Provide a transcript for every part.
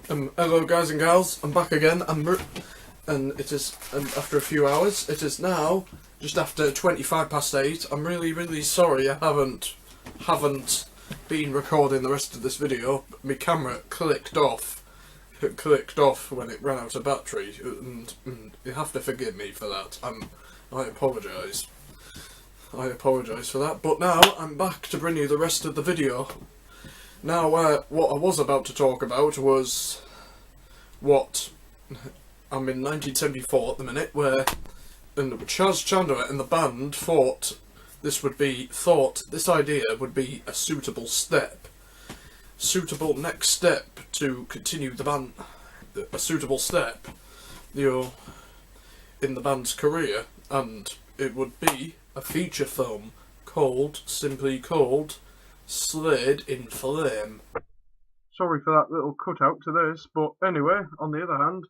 Hello guys and gals, I'm back again, and it is, after a few hours, it is now just after 8:25. I'm really sorry I haven't been recording the rest of this video. My camera clicked off when it ran out of battery, and you have to forgive me for that. I apologise for that, but now I'm back to bring you the rest of the video. Now, what I was about to talk about was what I'm in 1974 at the minute, where Chas Chandler and the band thought this idea would be a suitable next step to continue the band, a suitable step, in the band's career, and it would be a feature film simply called Slade in Flame. Sorry for that little cutout to this, but anyway, on the other hand,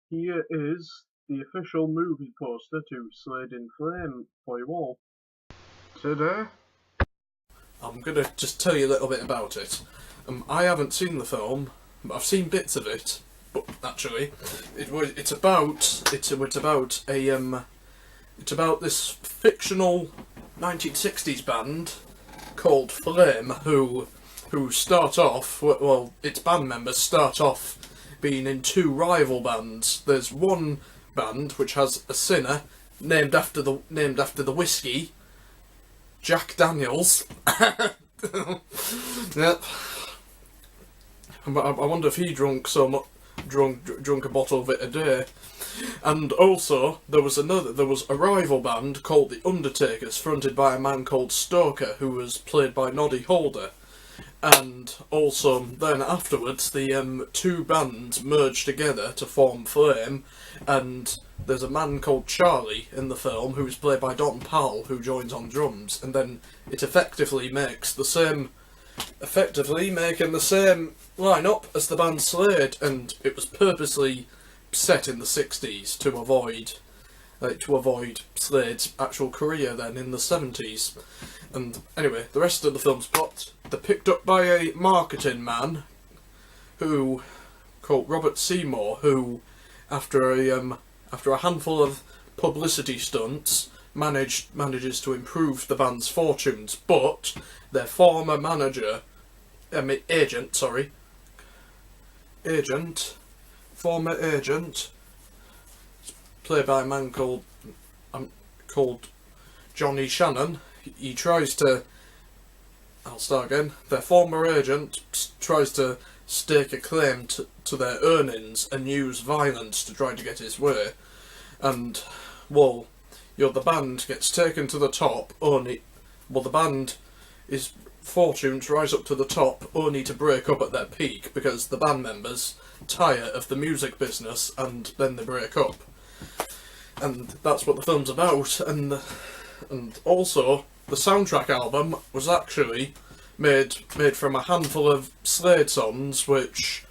here is the official movie poster to Slade in Flame for you all. Today, I'm gonna just tell you a little bit about it. I haven't seen the film, but I've seen bits of it. But actually, it's about this fictional 1960s band called Flame, who start off, well, its band members start off being in two rival bands. There's one band which has a singer named after the whiskey, Jack Daniels. Yep. I wonder if he drunk a bottle of it a day. And also, there was a rival band called the Undertakers, fronted by a man called Stoker, who was played by Noddy Holder. And also, then afterwards, the two bands merged together to form Flame, and there's a man called Charlie in the film, who's played by Don Powell, who joins on drums, and then it effectively making the same lineup as the band Slade, and it was purposely set in the 60s to avoid Slade's actual career then in the 70s. And anyway, the rest of the film's plot, they're picked up by a marketing man called Robert Seymour, who after a handful of publicity stunts manages to improve the band's fortunes, but their former former agent, played by a man called Johnny Shannon. He tries to. Their former agent tries to stake a claim to their earnings and use violence to try to get his way. And, well, the band gets taken to the top the band's fortunes rise up to the top only to break up at their peak because the band members tire of the music business and then they break up. And that's what the film's about. And also, the soundtrack album was actually made from a handful of Slade songs which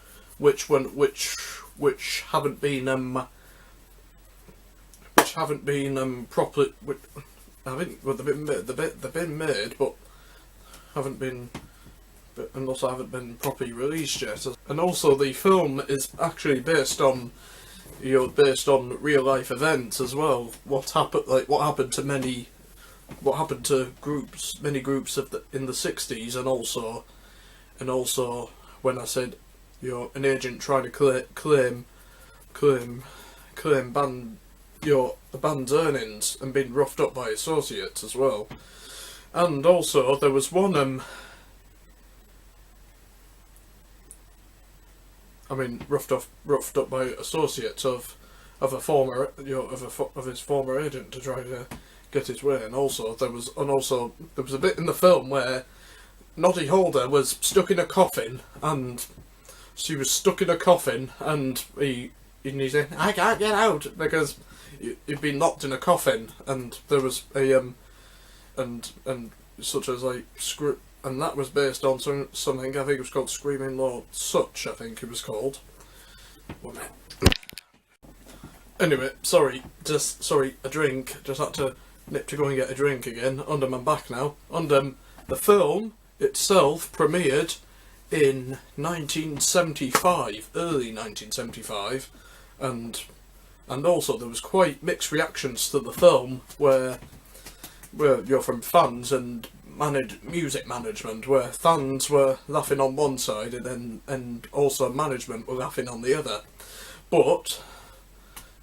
haven't been properly. I think they've been made, but haven't been properly released yet. And also, the film is actually based on real life events as well. What happened to many groups in the 60s, and also when I said an agent trying to claim the band's earnings and being roughed up by associates as well. And also there was one roughed up by associates of his former agent to try to get his way. And also there was a bit in the film where Noddy Holder was stuck in a coffin, and she was stuck in a coffin, and he said, "I can't get out," because he'd been locked in a coffin, and there was and such as and that was based on something I think it was called Screaming Lord Such, I think it was called. Anyway, sorry, a drink. Just had to nip to go and get a drink again. I'm back now. The film itself premiered in 1975, early 1975, and also there was quite mixed reactions to the film, where you're from fans and music management, where fans were laughing on one side and also management were laughing on the other. But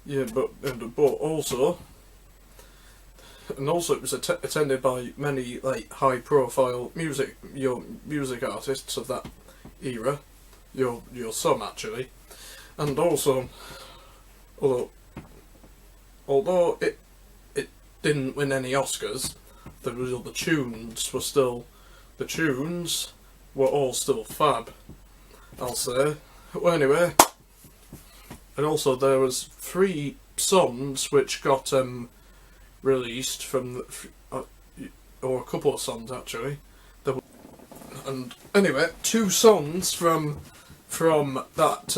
also it was attended by many like high profile music artists of that era, your some actually, and also although it didn't win any Oscars, the tunes were all still fab, I'll say. Well, anyway, and also there was 3 songs which got released from or a couple of songs actually. And anyway, 2 songs from that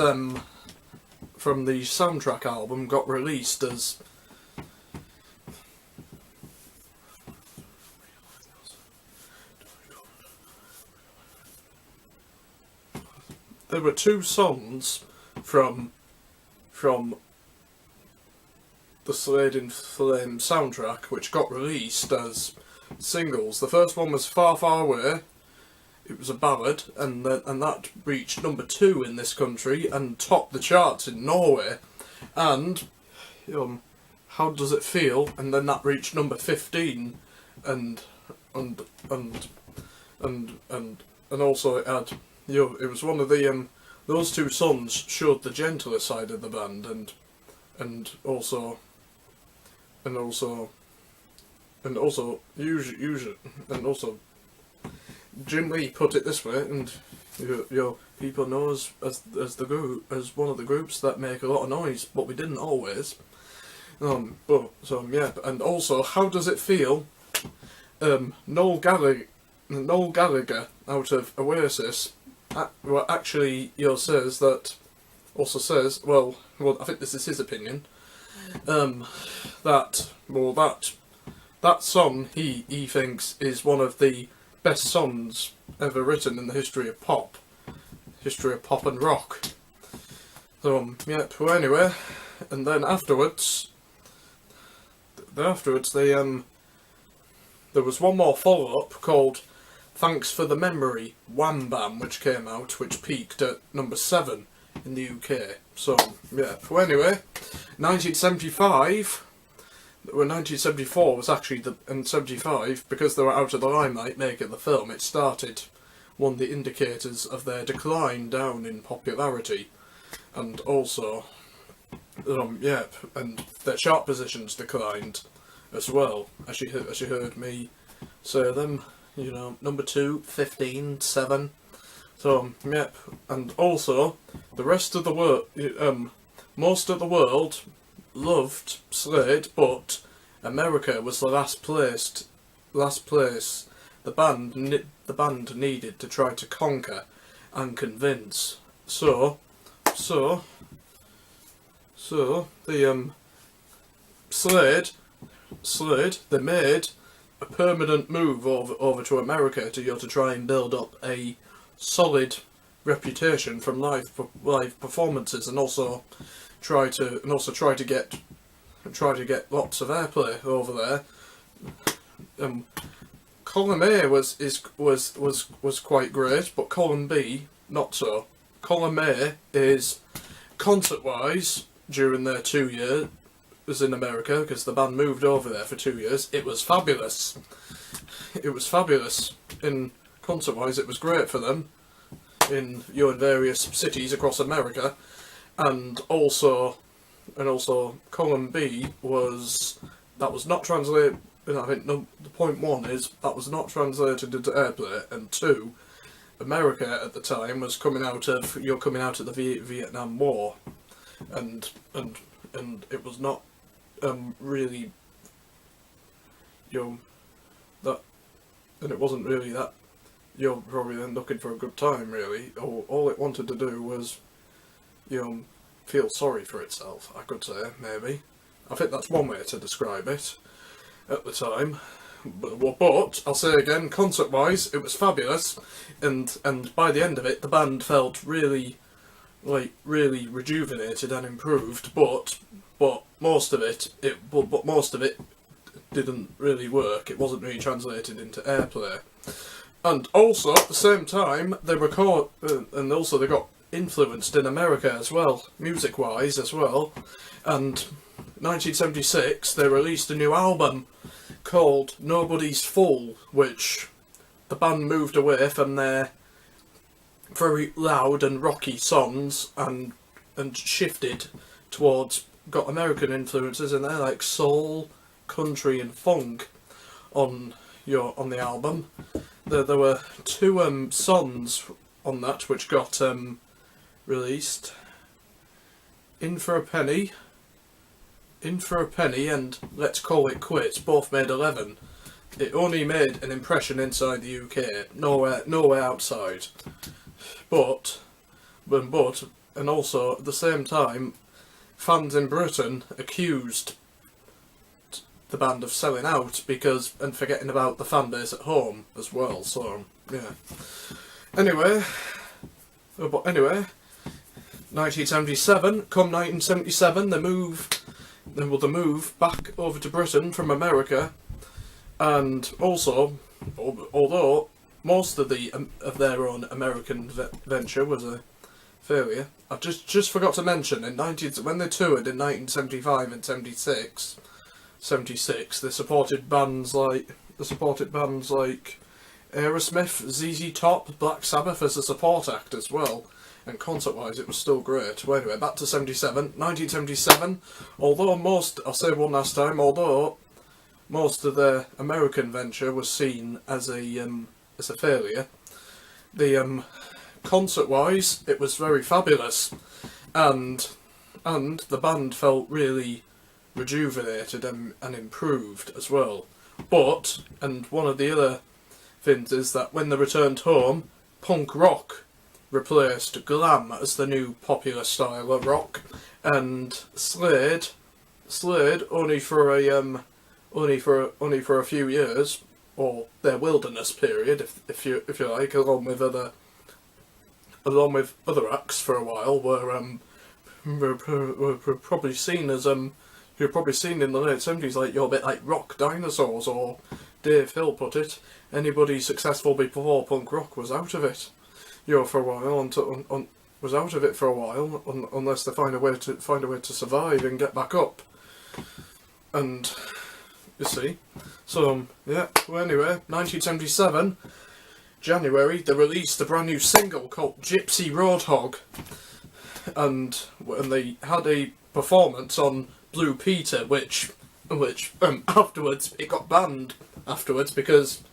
from the soundtrack album got released as there were 2 songs from the Slade in Flame soundtrack which got released as singles. The first one was Far Far Away. It was a ballad, and that reached number 2 in this country and topped the charts in Norway. And How Does It Feel? And then that reached number 15, and also it had it was one of the those 2 songs showed the gentler side of the band, and also Jim Lee put it this way, and people know us as the group, as one of the groups that make a lot of noise, but we didn't always. And also How Does It Feel? Noel Gallagher out of Oasis actually says, I think this is his opinion, that song he thinks is one of the best songs ever written in the history of pop and rock. Well, anyway, and then afterwards there was one more follow-up called Thanks for the Memory, Wham Bam, which came out, which peaked at number 7 in the UK. So, anyway, 1975... Well, 1974 was actually and 75, because they were out of the limelight making the film, it started one of the indicators of their decline down in popularity, and also, and their chart positions declined as well, as you heard me say them, number 2, 15, 7, so, and also, the rest of the world, most of the world loved Slade, but America was the last place the band needed to try to conquer and convince. So the Slade they made a permanent move over to America to try and build up a solid reputation from live performances, and also try to get lots of airplay over there. Column A was quite great, but column B not so. Column A is concert-wise during their 2 years in America, because the band moved over there for 2 years. It was fabulous. In concert-wise, it was great for them in various cities across America. And also column B was not translated. I think the point 1 is that was not translated into airplay, and 2, America at the time was coming out of the Vietnam War, and it was not really that, and it wasn't really that you're probably then looking for a good time really. All it wanted to do was feel sorry for itself, I could say, maybe. I think that's one way to describe it at the time. but I'll say again, concert-wise, it was fabulous, and by the end of it, the band felt really rejuvenated and improved. But most of it didn't really work. It wasn't really translated into airplay. And also at the same time, they got influenced in America as well, music-wise as well. And 1976, they released a new album called Nobody's Fool, which the band moved away from their very loud and rocky songs and shifted towards, got American influences in there like soul, country and funk on the album. There were two songs on that which got released. In for a Penny and Let's Call It Quits both made 11. It only made an impression inside the UK, nowhere outside. But and also at the same time, fans in Britain accused the band of selling out and forgetting about the fan base at home as well. So yeah. Anyway, 1977. Come 1977, they move back over to Britain from America, and also, although most of their own American venture was a failure, I just forgot to mention when they toured in 1975 and 76, they supported bands like Aerosmith, ZZ Top, Black Sabbath as a support act as well. And concert-wise, it was still great. Well, anyway, back to 1977. Although most of their American venture was seen as a failure, the concert-wise, it was very fabulous, and the band felt really rejuvenated and improved as well. But, and one of the other things is that when they returned home, punk rock replaced glam as the new popular style of rock, and Slade only for a few years, or their wilderness period, if you like, along with other acts for a while, were probably seen as you're probably seen in the late 70s, like you're a bit like rock dinosaurs, or Dave Hill put it, anybody successful before punk rock was out of it. For a while, was out of it for a while, unless they find a way to survive and get back up. And you see, so yeah. Well, anyway, 1977, January, they released a brand new single called "Gypsy Roadhog," and they had a performance on Blue Peter, which afterwards it got banned afterwards because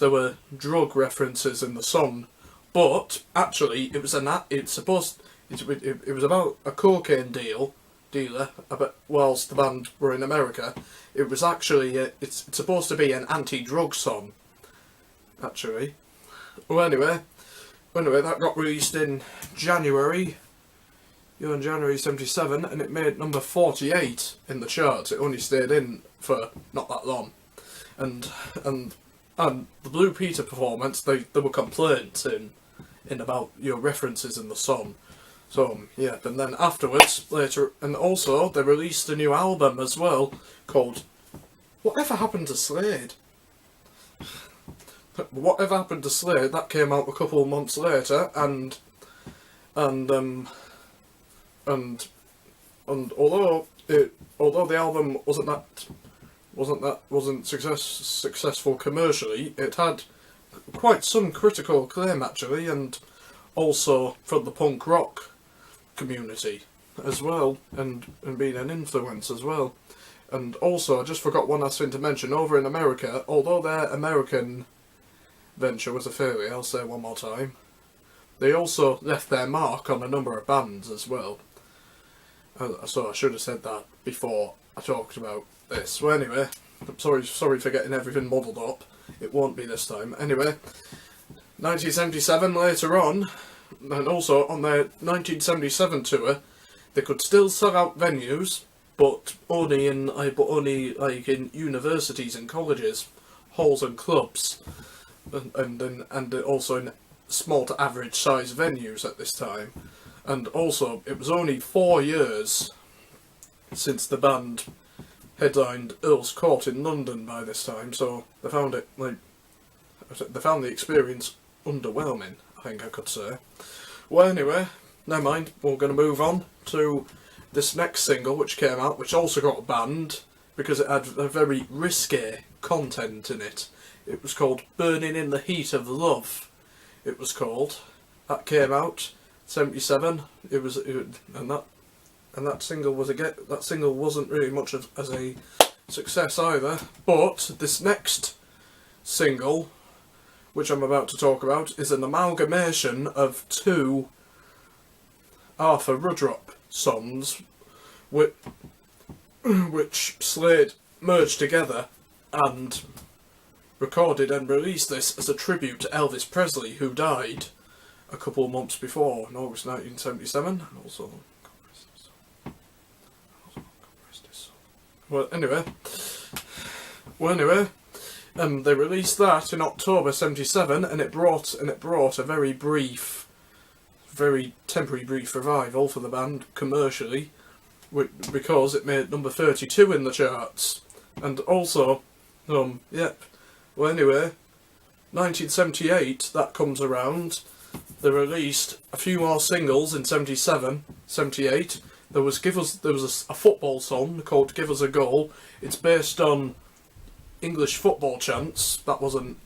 there were drug references in the song. But actually, it was about a cocaine dealer. Whilst the band were in America, it was actually it's supposed to be an anti-drug song. Actually, well, anyway, that got released in January 77, and it made number 48 in the charts. It only stayed in for not that long, and the Blue Peter performance, there were complaints in about your references in the song. So yeah, and then afterwards, later, and also they released a new album as well called Whatever Happened to Slade? Whatever Happened to Slade? That came out a couple of months later, and although the album wasn't successful commercially, it had quite some critical acclaim actually, and also from the punk rock community as well, and being an influence as well. And also, I just forgot one last thing to mention, over in America, although their American venture was a failure, I'll say one more time, they also left their mark on a number of bands as well. So I should have said that before I talked about this. Well, anyway, I'm sorry for getting everything muddled up. It won't be this time. Anyway, 1977 later on, and also on their 1977 tour, they could still sell out venues, but only in universities and colleges. halls and clubs, and also in small to average size venues at this time. And also, it was only 4 years since the band headlined Earl's Court in London by this time, so they found the experience underwhelming, I think I could say. Well, anyway, never mind, we're going to move on to this next single which came out, which also got banned because it had a very risque content in it. It was called Burning in the Heat of Love, it was called. That came out 77. That single wasn't really much as a success either. But this next single, which I'm about to talk about, is an amalgamation of 2 Arthur Ruddrop songs, which Slade merged together and recorded and released this as a tribute to Elvis Presley, who died a couple of months before, in August 1977, and also... Well, anyway, they released that in October '77, and it brought a very temporary brief revival for the band commercially, because it made number 32 in the charts, and also, Well, anyway, 1978 that comes around. They released a few more singles in 77, 78. There was a football song called "Give Us a Goal." It's based on English football chants. That wasn't,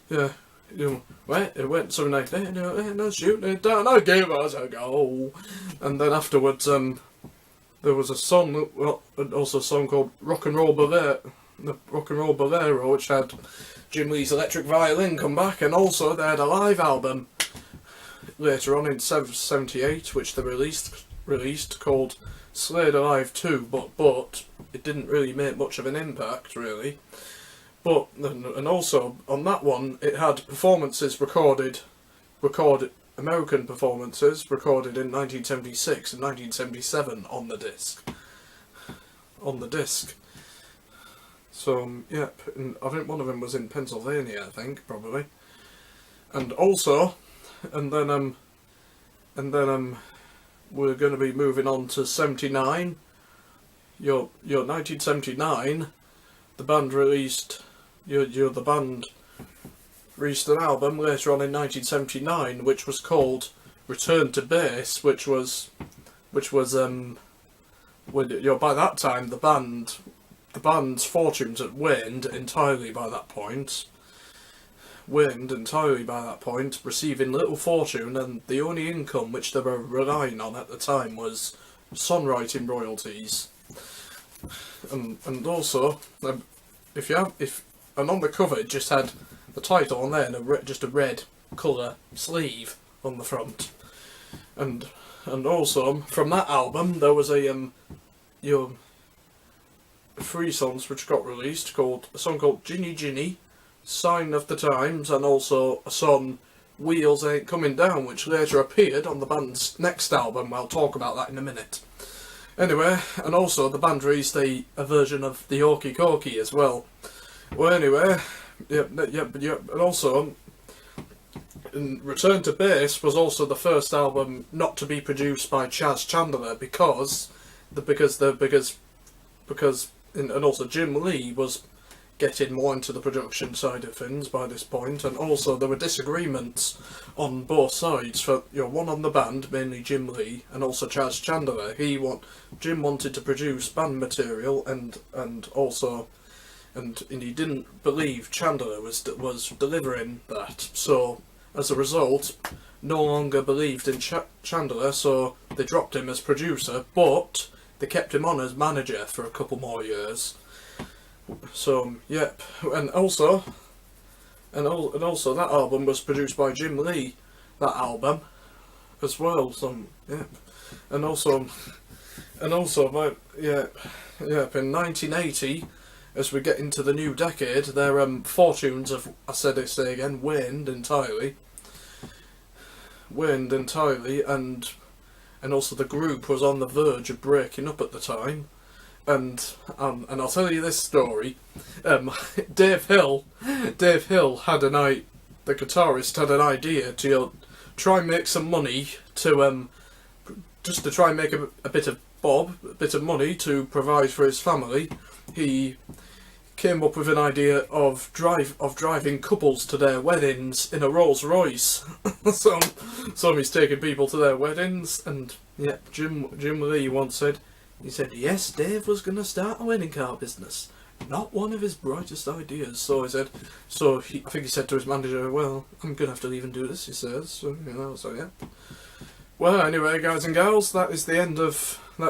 it went something like that. Shoot it down, I give us a goal. And then afterwards, there was a song, also a song called "Rock and Roll Bolero," which had Jim Lee's electric violin come back, and also they had a live album later on in 78, which they released called Slade Alive 2, but it didn't really make much of an impact, really. But, and also, on that one, it had performances recorded American performances recorded in 1976 and 1977 on the disc. So, yep, and I think one of them was in Pennsylvania, I think, probably. And also, and then we're going to be moving on to 79. Your 1979, the band released an album later on in 1979, which was called "Return to Base," which was by that time the band's fortunes had waned entirely by that point. Receiving little fortune, and the only income which they were relying on at the time was songwriting royalties. And also, and on the cover it just had the title on there and just a red colour sleeve on the front. And also from that album there was a 3 songs which got released, a song called "Ginny Ginny," "Sign of the Times," and also a song "Wheels Ain't Coming Down," which later appeared on the band's next album. I'll talk about that in a minute. Anyway, and also the band released a version of the Okie Kokie as well. Well, anyway, and also, Return to Base was also the first album not to be produced by Chas Chandler and also Jim Lee was getting more into the production side of things by this point, and also there were disagreements on both sides. For one on the band, mainly Jim Lee, and also Chas Chandler. Jim wanted to produce band material, and he didn't believe Chandler was delivering that. So as a result, no longer believed in Chandler, so they dropped him as producer, but they kept him on as manager for a couple more years. So, yep, and also that album was produced by Jim Lee, that album, as well. So, yep, and also, in 1980, as we get into the new decade, their fortunes have, waned entirely, and also the group was on the verge of breaking up at the time. and I'll tell you this story. Dave Hill had the guitarist had an idea to try and make some money to just to try and make a bit of money to provide for his family. He came up with an idea of driving couples to their weddings in a Rolls Royce. so he's taking people to their weddings, and yeah, Jim Lee once said, yes, Dave was going to start a wedding car business. Not one of his brightest ideas. So he said, I think he said to his manager, well, I'm going to have to leave and do this, he says. So, so yeah. Well, anyway, guys and gals, that's the end of the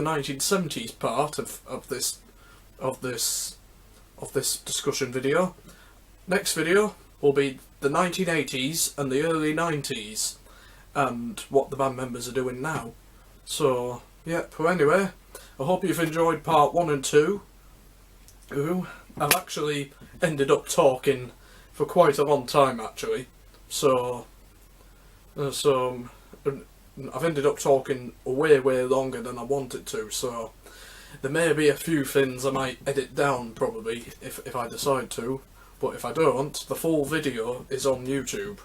1970s part of this discussion video. Next video will be the 1980s and the early 90s, and what the band members are doing now. So, yeah, well anyway, I hope you've enjoyed part 1 and 2. I've actually ended up talking for quite a long time, actually. So I've ended up talking way longer than I wanted to, so there may be a few things I might edit down, probably, if I decide to, but if I don't, the full video is on YouTube,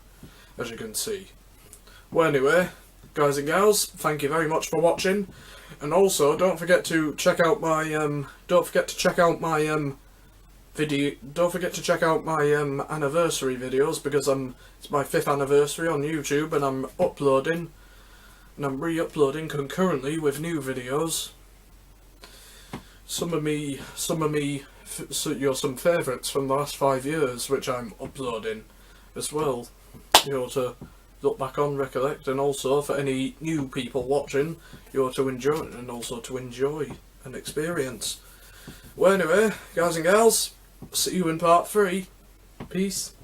as you can see. Well anyway, guys and gals, thank you very much for watching, and also don't forget to check out my anniversary videos, because it's my 5th anniversary on YouTube, and I'm uploading and I'm re-uploading concurrently with new videos. Some favourites from the last 5 years, which I'm uploading as well, to look back on, recollect, and also for any new people watching, to enjoy, and also to enjoy and experience. Well anyway, guys and gals, see you in part 3. Peace.